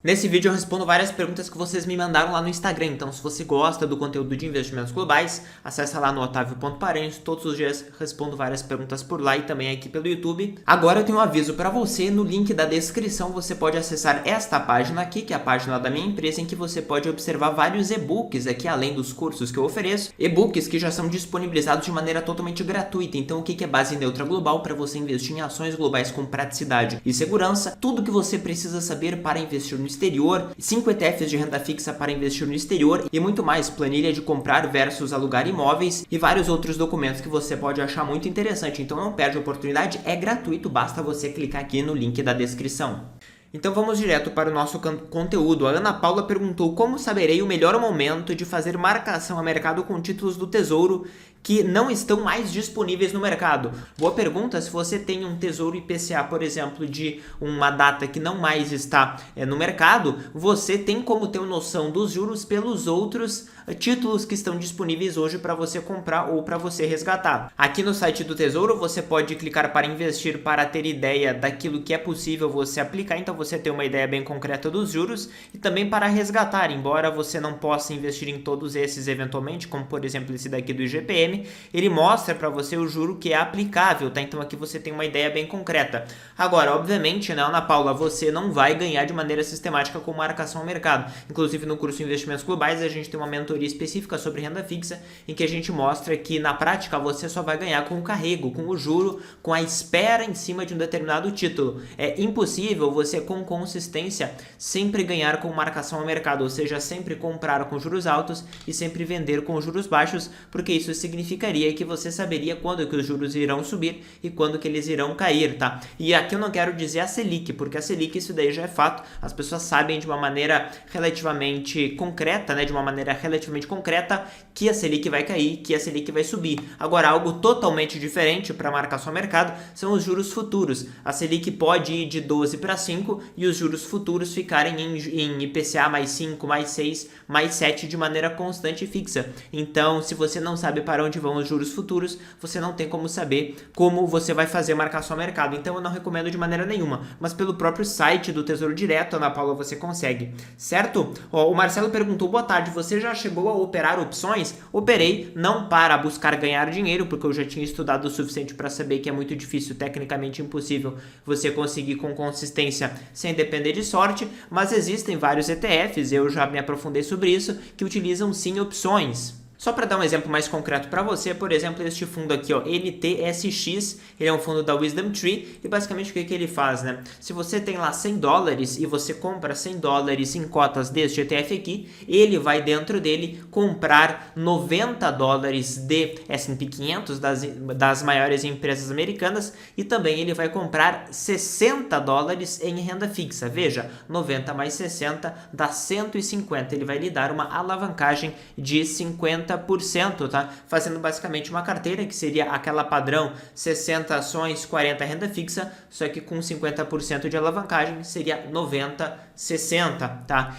Nesse vídeo eu respondo várias perguntas que vocês me mandaram lá no Instagram, então se você gosta do conteúdo de investimentos globais, acessa lá no otavio.paranhos, todos os dias respondo várias perguntas por lá e também aqui pelo YouTube. Agora eu tenho um aviso para você, no link da descrição você pode acessar esta página aqui, que é a página da minha empresa, em que você pode observar vários e-books aqui, além dos cursos que eu ofereço, e-books que já são disponibilizados de maneira totalmente gratuita. Então o que é base neutra global para você investir em ações globais com praticidade e segurança, tudo que você precisa saber para investir no exterior, 5 ETFs de renda fixa para investir no exterior e muito mais, planilha de comprar versus alugar imóveis e vários outros documentos que você pode achar muito interessante. Então não perde a oportunidade, é gratuito, basta você clicar aqui no link da descrição. Então vamos direto para o nosso conteúdo. A Ana Paula perguntou como saberei o melhor momento de fazer marcação a mercado com títulos do Tesouro que não estão mais disponíveis no mercado. Boa pergunta. Se você tem um Tesouro IPCA, por exemplo, de uma data que não mais está no mercado, você tem como ter noção dos juros pelos outros títulos que estão disponíveis hoje para você comprar ou para você resgatar. Aqui no site do Tesouro você pode clicar para investir para ter ideia daquilo que é possível você aplicar, então você tem uma ideia bem concreta dos juros, e também para resgatar, embora você não possa investir em todos esses eventualmente, como por exemplo esse daqui do IGPM, ele mostra para você o juro que é aplicável, tá? Então aqui você tem uma ideia bem concreta. Agora, obviamente, né, Ana Paula, você não vai ganhar de maneira sistemática com marcação ao mercado. Inclusive no curso Investimentos Globais a gente tem uma mentoria específica sobre renda fixa, em que a gente mostra que na prática você só vai ganhar com o carrego, com o juro, com a espera em cima de um determinado título. É impossível você com consistência sempre ganhar com marcação ao mercado, ou seja, sempre comprar com juros altos e sempre vender com juros baixos, porque isso significaria que você saberia quando que os juros irão subir e quando que eles irão cair, tá? E aqui eu não quero dizer a Selic, porque a Selic isso daí já é fato, as pessoas sabem de uma maneira relativamente concreta, né, de uma maneira relativamente concreta que a Selic vai cair, que a Selic vai subir. Agora, algo totalmente diferente para marcar seu mercado são os juros futuros. A Selic pode ir de 12 para 5 e os juros futuros ficarem em IPCA mais 5, mais 6, mais 7 de maneira constante e fixa. Então, se você não sabe para onde vão os juros futuros, você não tem como saber como você vai fazer marcação ao mercado. Então, eu não recomendo de maneira nenhuma, mas pelo próprio site do Tesouro Direto, Ana Paula, você consegue, certo? O Marcelo perguntou, boa tarde, você já chegou a operar opções? Operei, não para buscar ganhar dinheiro, porque eu já tinha estudado o suficiente para saber que é muito difícil, tecnicamente impossível, você conseguir com consistência sem depender de sorte, mas existem vários ETFs, eu já me aprofundei sobre isso, que utilizam sim opções. Só para dar um exemplo mais concreto para você, por exemplo, este fundo aqui, ó, NTSX, ele é um fundo da Wisdom Tree e basicamente o que ele faz, né? Se você tem lá $100 e você compra $100 em cotas deste ETF aqui, ele vai dentro dele comprar $90 de S&P 500 das maiores empresas americanas e também ele vai comprar $60 em renda fixa. Veja, 90 mais 60 dá 150, ele vai lhe dar uma alavancagem de 50%, tá? Fazendo basicamente uma carteira que seria aquela padrão 60 ações, 40 renda fixa, só que com 50% de alavancagem seria 90-60, tá?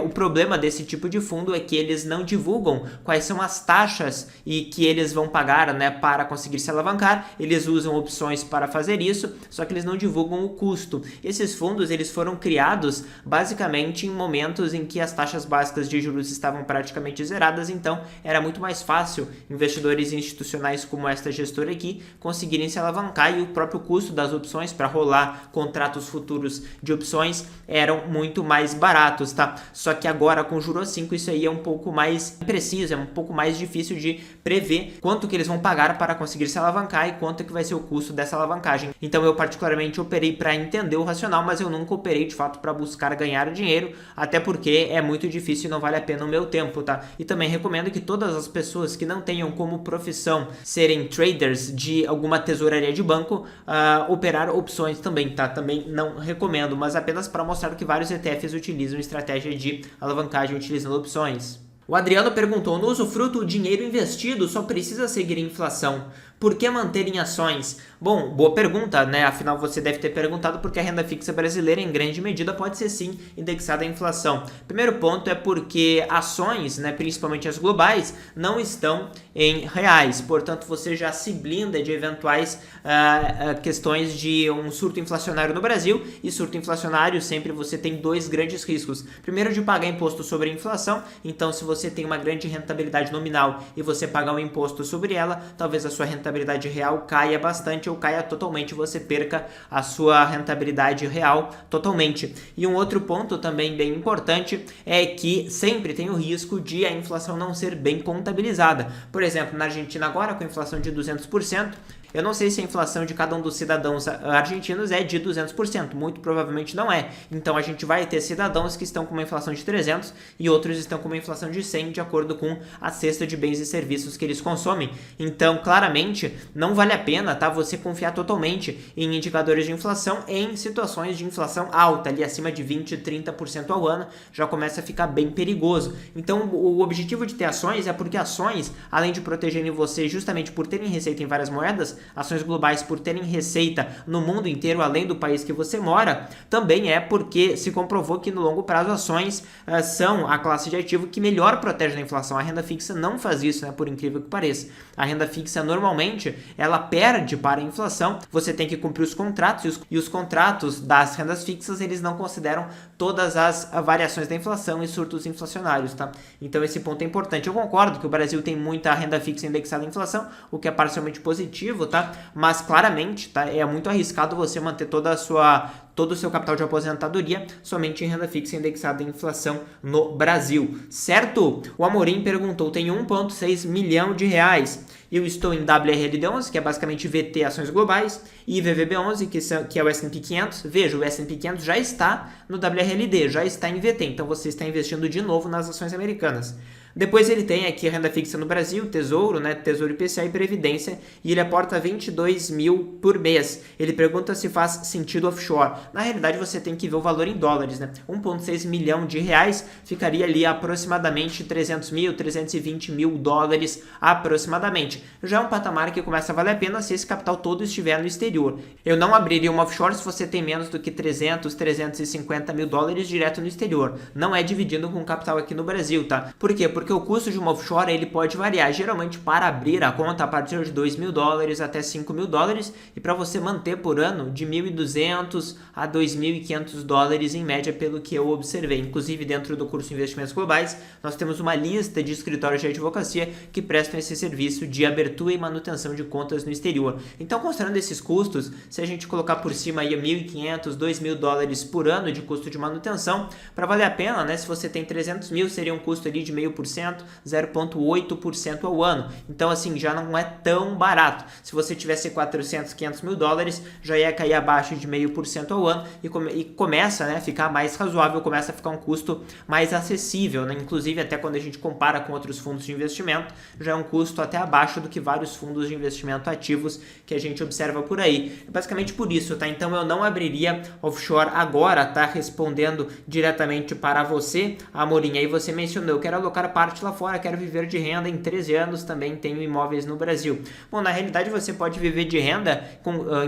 O problema desse tipo de fundo é que eles não divulgam quais são as taxas e que eles vão pagar, né, para conseguir se alavancar. Eles usam opções para fazer isso, só que eles não divulgam o custo. Esses fundos eles foram criados basicamente em momentos em que as taxas básicas de juros estavam praticamente zeradas, então era muito mais fácil investidores institucionais como esta gestora aqui conseguirem se alavancar e o próprio custo das opções para rolar contratos futuros de opções eram muito mais baratos, tá? Só que agora com juros 5 isso aí é um pouco mais preciso, é um pouco mais difícil de prever quanto que eles vão pagar para conseguir se alavancar e quanto que vai ser o custo dessa alavancagem. Então eu particularmente operei para entender o racional, mas eu nunca operei de fato para buscar ganhar dinheiro, até porque é muito difícil e não vale a pena o meu tempo, tá? E também recomendo que todas as pessoas que não tenham como profissão serem traders de alguma tesouraria de banco, operar opções também, tá? Também não recomendo, mas apenas para mostrar que vários ETFs utilizam estratégia de alavancagem utilizando opções. O Adriano perguntou, no usufruto o dinheiro investido só precisa seguir a inflação. Por que manter em ações? Bom, boa pergunta, né? Afinal, você deve ter perguntado porque a renda fixa brasileira, em grande medida, pode ser sim indexada à inflação. Primeiro ponto é porque ações, né, principalmente as globais, não estão em reais. Portanto, você já se blinda de eventuais questões de um surto inflacionário no Brasil. E surto inflacionário, sempre você tem dois grandes riscos. Primeiro, de pagar imposto sobre a inflação. Então, se você tem uma grande rentabilidade nominal e você pagar um imposto sobre ela, talvez a sua rentabilidade real caia bastante ou caia totalmente, você perca a sua rentabilidade real totalmente. E um outro ponto também bem importante é que sempre tem o risco de a inflação não ser bem contabilizada. Por exemplo, na Argentina agora, com inflação de 200%, eu não sei se a inflação de cada um dos cidadãos argentinos é de 200%, muito provavelmente não é. Então a gente vai ter cidadãos que estão com uma inflação de 300 e outros estão com uma inflação de 100, de acordo com a cesta de bens e serviços que eles consomem. Então, claramente, não vale a pena, tá, você confiar totalmente em indicadores de inflação em situações de inflação alta, ali acima de 20, 30% ao ano, já começa a ficar bem perigoso. Então, o objetivo de ter ações é porque ações, além de protegerem você justamente por terem receita em várias moedas, ações globais por terem receita no mundo inteiro, além do país que você mora, também é porque se comprovou que no longo prazo ações são a classe de ativo que melhor protege da inflação. A renda fixa não faz isso, né, por incrível que pareça. A renda fixa normalmente ela perde para a inflação, você tem que cumprir os contratos e os contratos das rendas fixas eles não consideram todas as variações da inflação e surtos inflacionários, tá? Então esse ponto é importante. Eu concordo que o Brasil tem muita renda fixa indexada à inflação, o que é parcialmente positivo, tá? Mas claramente, tá, é muito arriscado você manter todo o seu capital de aposentadoria somente em renda fixa indexada à inflação no Brasil, certo? O Amorim perguntou, tenho 1,6 milhão de reais, eu estou em WRLD11, que é basicamente VT ações globais, e VVB11, que é o S&P 500. Veja, o S&P 500 já está no WRLD, já está em VT, então você está investindo de novo nas ações americanas. Depois ele tem aqui a renda fixa no Brasil, Tesouro, né, Tesouro IPCA e Previdência, e ele aporta 22 mil por mês. Ele pergunta se faz sentido offshore. Na realidade, você tem que ver o valor em dólares, né? 1,6 milhão de reais ficaria ali aproximadamente 300 mil, 320 mil dólares aproximadamente. Já é um patamar que começa a valer a pena se esse capital todo estiver no exterior. Eu não abriria uma offshore se você tem menos do que 300, 350 mil dólares direto no exterior. Não é dividindo com capital aqui no Brasil, tá? Por quê? Porque o custo de uma offshore ele pode variar, geralmente para abrir a conta a partir de 2 mil dólares até 5 mil dólares e para você manter por ano de 1.200 a 2.500 dólares em média pelo que eu observei. Inclusive dentro do curso Investimentos Globais nós temos uma lista de escritórios de advocacia que prestam esse serviço de abertura e manutenção de contas no exterior. Então considerando esses custos, se a gente colocar por cima aí 1.500, 2.000 dólares por ano de custo de manutenção, para valer a pena, né, se você tem 300 mil seria um custo ali de 0,5%, 0,8% ao ano. Então, assim, já não é tão barato. Se você tivesse 400, 500 mil dólares, já ia cair abaixo de 0,5% ao ano e começa, né, a ficar mais razoável, começa a ficar um custo mais acessível, né? Inclusive, até quando a gente compara com outros fundos de investimento, já é um custo até abaixo do que vários fundos de investimento ativos que a gente observa por aí. É basicamente por isso, tá? Então, eu não abriria offshore agora, tá? Respondendo diretamente para você, Amorim. Aí você mencionou, eu quero alocar parte lá fora, quero viver de renda, em 13 anos também tenho imóveis no Brasil. Bom, na realidade você pode viver de renda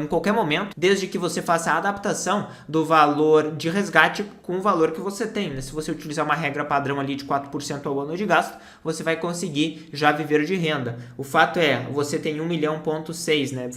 em qualquer momento, desde que você faça a adaptação do valor de resgate com o valor que você tem, né? Se você utilizar uma regra padrão ali de 4% ao ano de gasto, você vai conseguir já viver de renda. O fato é, você tem 1,6 milhão, né?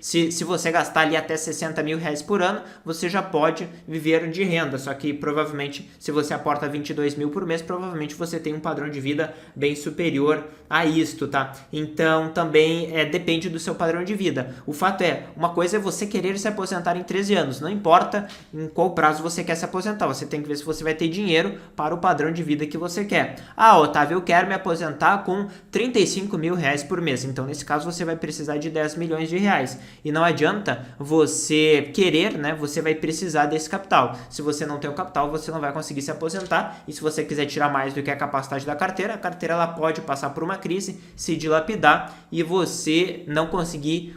Se você gastar ali até 60 mil reais por ano, você já pode viver de renda, só que provavelmente se você aporta 22 mil por mês, provavelmente você tem um padrão de vida bem superior a isto, tá? Então também depende do seu padrão de vida. O fato é, uma coisa é você querer se aposentar em 13 anos, não importa em qual prazo você quer se aposentar, você tem que ver se você vai ter dinheiro para o padrão de vida que você quer. Ah, Otávio, eu quero me aposentar com 35 mil reais por mês, então nesse caso você vai precisar de 10 milhões de reais, e não adianta você querer, né? Você vai precisar desse capital. Se você não tem o capital, você não vai conseguir se aposentar, e se você quiser tirar mais do que a capacidade da a carteira ela pode passar por uma crise, se dilapidar e você não conseguir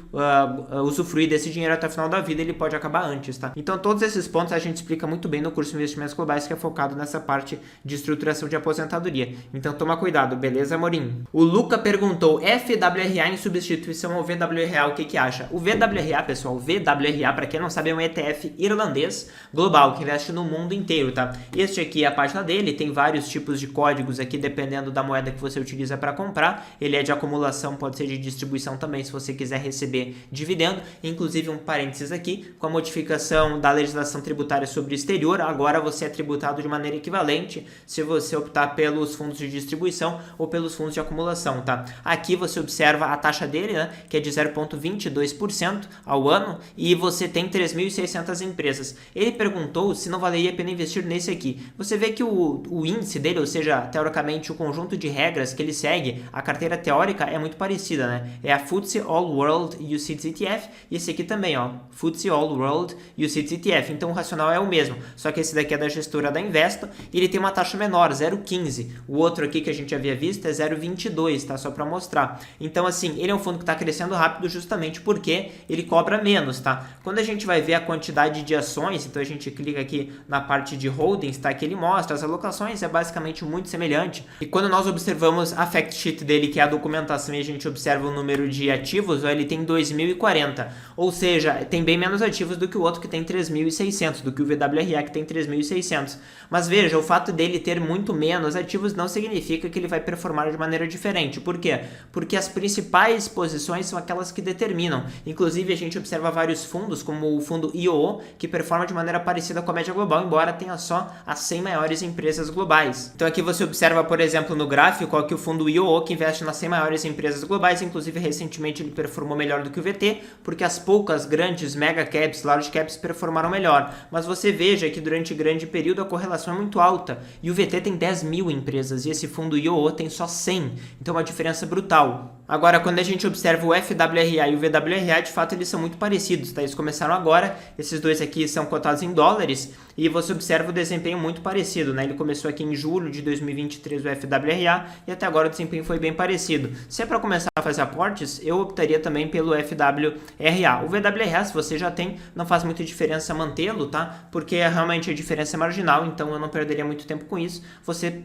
usufruir desse dinheiro até o final da vida, ele pode acabar antes, tá? Então todos esses pontos a gente explica muito bem no curso de Investimentos Globais, que é focado nessa parte de estruturação de aposentadoria. Então toma cuidado, beleza, Amorim? O Luca perguntou, FWRA em substituição ao VWRA, o que acha? O VWRA, pessoal, o VWRA, para quem não sabe, é um ETF irlandês global, que investe no mundo inteiro, tá? Este aqui é a página dele, tem vários tipos de códigos aqui, dependendo da moeda que você utiliza para comprar. Ele é de acumulação, pode ser de distribuição também, se você quiser receber dividendo. Inclusive, um parênteses aqui, com a modificação da legislação tributária sobre o exterior, agora você é tributado de maneira equivalente se você optar pelos fundos de distribuição ou pelos fundos de acumulação, tá? Aqui você observa a taxa dele, né, que é de 0,22% ao ano, e você tem 3.600 empresas. Ele perguntou se não valeria a pena investir nesse aqui. Você vê que o índice dele, ou seja, teoricamente o conjunto de regras que ele segue, a carteira teórica é muito parecida, né? É a FTSE All World UCITS ETF e esse aqui também, ó, FTSE All World UCITS ETF. Então o racional é o mesmo, só que esse daqui é da gestora da Investo e ele tem uma taxa menor, 0,15. O outro aqui que a gente havia visto é 0,22, tá? Só para mostrar. Então assim, ele é um fundo que está crescendo rápido justamente porque ele cobra menos, tá? Quando a gente vai ver a quantidade de ações, então a gente clica aqui na parte de holdings, tá? Que ele mostra as alocações, é basicamente muito semelhante. E quando nós observamos a fact sheet dele, que é a documentação, e a gente observa o número de ativos, ó, ele tem 2.040, ou seja, tem bem menos ativos do que o outro que tem 3.600, do que o VWRA que tem 3.600. Mas veja, o fato dele ter muito menos ativos não significa que ele vai performar de maneira diferente. Por quê? Porque as principais posições são aquelas que determinam. Inclusive, a gente observa vários fundos, como o fundo IOO, que performa de maneira parecida com a média global, embora tenha só as 100 maiores empresas globais. Então aqui você observa, por exemplo, no gráfico, ó, que o fundo IOO, que investe nas 100 maiores empresas globais, inclusive recentemente ele performou melhor do que o VT, porque as poucas grandes mega caps, large caps performaram melhor. Mas você veja que durante grande período a correlação é muito alta, e o VT tem 10.000 empresas, e esse fundo IOO tem só 100, então é uma diferença brutal. Agora, quando a gente observa o FWRA e o VWRA, de fato eles são muito parecidos, tá? Eles começaram agora, esses dois aqui são cotados em dólares, e você observa o desempenho muito parecido, né? Ele começou aqui em julho de 2023 o FWRA, e até agora o desempenho foi bem parecido. Se é para começar a fazer aportes, eu optaria também pelo FWRA. O VWRA, se você já tem, não faz muita diferença mantê-lo, tá? Porque realmente a diferença é marginal, então eu não perderia muito tempo com isso. Você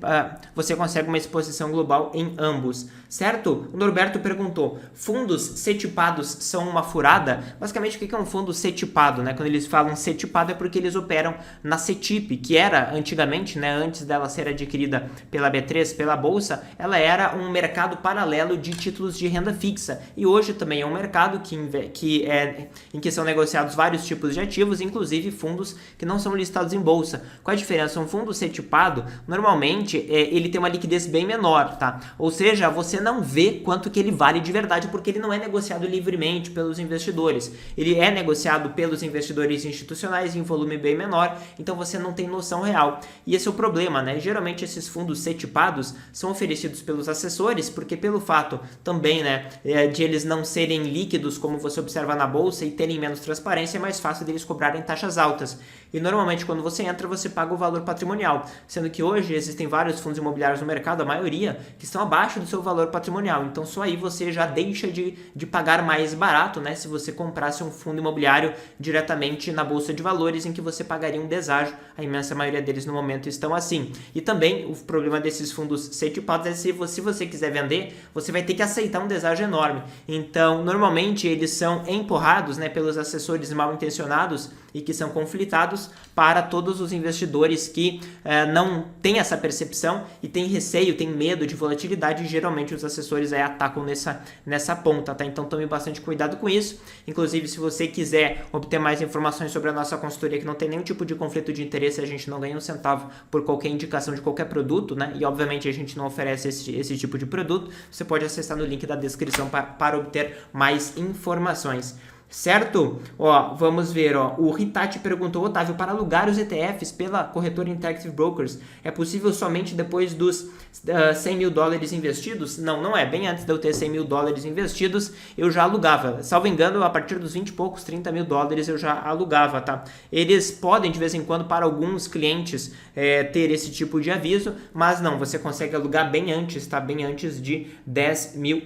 consegue uma exposição global em ambos, certo? O Norberto perguntou, fundos C-tipados são uma furada? Basicamente, o que é um fundo C-tipado, né? Quando eles falam C-tipado é porque eles operam na CETIP, que era antigamente, né, antes dela ser adquirida pela B3, pela Bolsa, ela era um mercado paralelo de títulos de renda fixa. E hoje também é um mercado em que são negociados vários tipos de ativos, inclusive fundos que não são listados em Bolsa. Qual a diferença? Um fundo C-tipado, normalmente, ele tem uma liquidez bem menor, tá? Ou seja, você não vê quanto que ele vale de verdade, porque ele não é negociado livremente pelos investidores. Ele é negociado pelos investidores institucionais em volume bem menor, então você não tem noção real. E esse é o problema, né? Geralmente esses fundos C-tipados são oferecidos pelos assessores, porque pelo fato também, né, de eles não serem líquidos, como você observa na bolsa, e terem menos transparência, é mais fácil deles cobrarem taxas altas. E normalmente quando você entra, você paga o valor patrimonial, sendo que hoje existem vários fundos imobiliários no mercado, a maioria, que estão abaixo do seu valor patrimonial. Então só aí você já deixa de pagar mais barato, né, se você comprasse um fundo imobiliário diretamente na bolsa de valores, em que você pagaria um deságio. A imensa maioria deles no momento estão assim. E também o problema desses fundos C-tipados é se você quiser vender, você vai ter que aceitar um deságio enorme. Então normalmente eles são empurrados, né, pelos assessores mal intencionados e que são conflitados para todos os investidores que não têm essa percepção e têm receio, têm medo de volatilidade, e geralmente os assessores atacam nessa ponta, tá? Então tome bastante cuidado com isso. Inclusive, se você quiser obter mais informações sobre a nossa consultoria, que não tem nenhum tipo de conflito de interesse, a gente não ganha um centavo por qualquer indicação de qualquer produto, né? E obviamente a gente não oferece esse tipo de produto. Você pode acessar no link da descrição para obter mais informações. Certo? Ó, vamos ver, ó. O Hitachi perguntou, Otávio, para alugar os ETFs pela corretora Interactive Brokers, é possível somente depois dos $100 mil investidos? Não, não é. Bem antes de eu ter $100 mil investidos, eu já alugava. Salvo engano, a partir dos 20 e poucos, $30 mil eu já alugava, tá? Eles podem, de vez em quando, para alguns clientes, ter esse tipo de aviso, mas não, você consegue alugar bem antes, tá? Bem antes de $10 mil.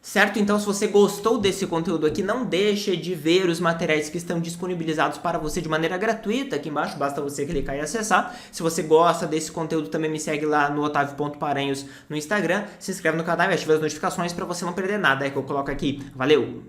Certo? Então, se você gostou desse conteúdo aqui, não deixe de ver os materiais que estão disponibilizados para você de maneira gratuita aqui embaixo, basta você clicar e acessar. Se você gosta desse conteúdo, também me segue lá no otavio.paranhos no Instagram, se inscreve no canal e ative as notificações para você não perder nada que eu coloco aqui. Valeu!